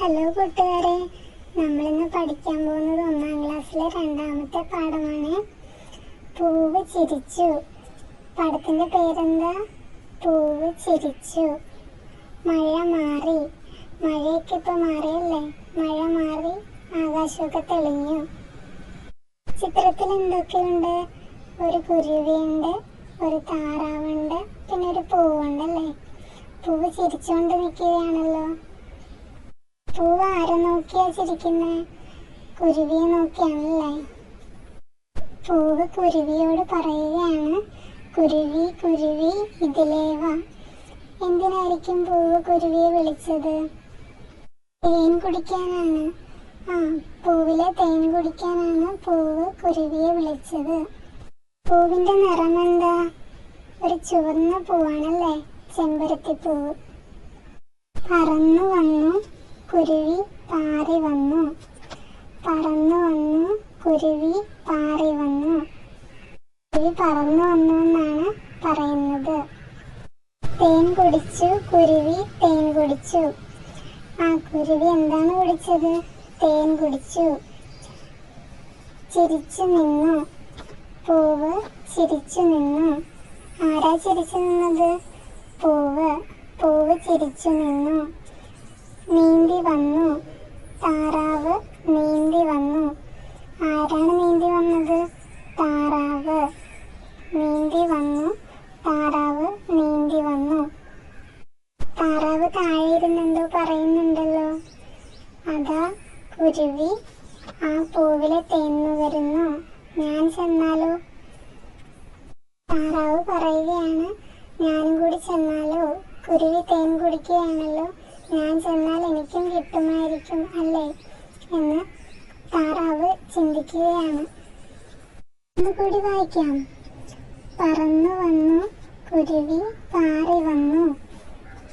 Hello കൂട്ടുകാരെ, നമ്മളിന്ന് പഠിക്കാൻ പോകുന്നത് 1-ാം ക്ലാസ്സിലെ 2ാമത്തെ പാഠമാണ്. പൂവ് ചിരിച്ചു. പാഠത്തിന്റെ പേരെന്താ? പൂവ് ചിരിച്ചു. മഴ മാറി. മഴയൊക്കെ ഇപ്പൊ മാറിയല്ലേ? മഴ മാറി, ആകാശമൊക്കെ തെളിഞ്ഞു. ചിത്രത്തിൽ എന്തൊക്കെയുണ്ട്? ഒരു കുരുവിയുണ്ട്, ഒരു താറാവുണ്ട്, പിന്നെ ഒരു പൂവുണ്ടല്ലേ? പൂവ് ചിരിച്ചുകൊണ്ട് നിൽക്കുകയാണല്ലോ. പൂവ് ആരെ നോക്കിയാ ചിരിക്കുന്നേ? കുരുവിയെ നോക്കിയാണല്ലേ? പൂവ് കുരുവിയോട് പറയുകയാണ്, കുരുവി കുരുവി ഇതിലേ വാ. എന്തിനായിരിക്കും പൂവ് കുരുവിയെ വിളിച്ചത്? തേൻ കുടിക്കാനാണ്. പൂവിലെ തേൻ കുടിക്കാനാണ് പൂവ് കുരുവിയെ വിളിച്ചത്. പൂവിന്റെ നിറം എന്താ? ഒരു ചുവന്ന പൂവാണല്ലേ, ചെമ്പരത്തിപ്പൂവ്. പറന്നു വന്നു കുരുവി പാറി വന്നു. പറന്നു വന്നു കുരുവി പാറി വന്നു. കുരുവി പറന്നു വന്നു എന്നാണ് പറയുന്നത്. തേൻ കുടിച്ചു കുരുവി തേൻ കുടിച്ചു. കുരുവി എന്താണ് കുടിച്ചത്? തേൻ കുടിച്ചു. ചിരിച്ചു നിന്നു. പൂവ് ചിരിച്ചു നിന്നു. ആരാ ചിരിച്ചു നിന്നത്? പൂവ്. പൂവ് ചിരിച്ചു നിന്നു. നീന്തി വന്നു. താറാവ് നീന്തി വന്നു. ആരാണ് നീന്തി വന്നത്? താറാവ്. നീന്തി വന്നു. താറാവ് നീന്തി വന്നു. താറാവ് താഴെ ഇരുന്നെന്തോ പറയുന്നുണ്ടല്ലോ. അതാ കുരുവി ആ പൂവിലെ തേൻ നുകരുന്നു. ഞാൻ ചെന്നാലോ? താറാവ് പറയുകയാണ്, ഞാനും കൂടി ചെന്നാലോ? കുരുവി തേൻ കുടിക്കുകയാണല്ലോ, ഞാൻ ചെന്നാൽ എനിക്കും കിട്ടുമായിരിക്കും അല്ലേ എന്ന് താറാവ് ചിന്തിക്കുകയാണ്. ഒന്നുകൂടി വായിക്കാം. പറന്നു വന്നു കുരുവി പാറി വന്നു.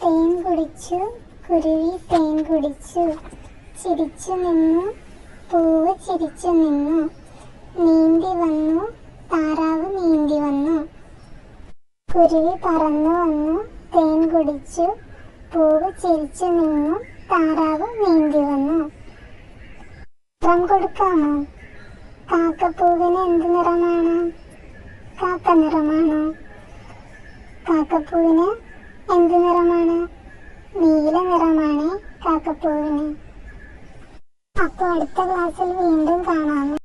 തേൻ കുടിച്ചു കുരുവി തേൻ കുടിച്ചു. ചിരിച്ചു നിന്നു പൂവ് ചിരിച്ചു നിന്നു. നീന്തി വന്നു താറാവ് നീന്തി വന്നു. കുരുവി പറന്നു വന്നു തേൻ കുടിച്ചു. പൂവ് ചിരിച്ചു നിന്നു. താറാവ് നീന്തി വന്നു. നിറം കൊടുക്കാമോ? കാക്കപ്പൂവിന് എന്ത് നിറമാണ്? കാക്ക നിറമാണോ? കാക്കപ്പൂവിന് എന്ത് നിറമാണ്? നീല നിറമാണ് കാക്കപ്പൂവിന്. അപ്പോൾ അടുത്ത ക്ലാസ്സിൽ വീണ്ടും കാണാം.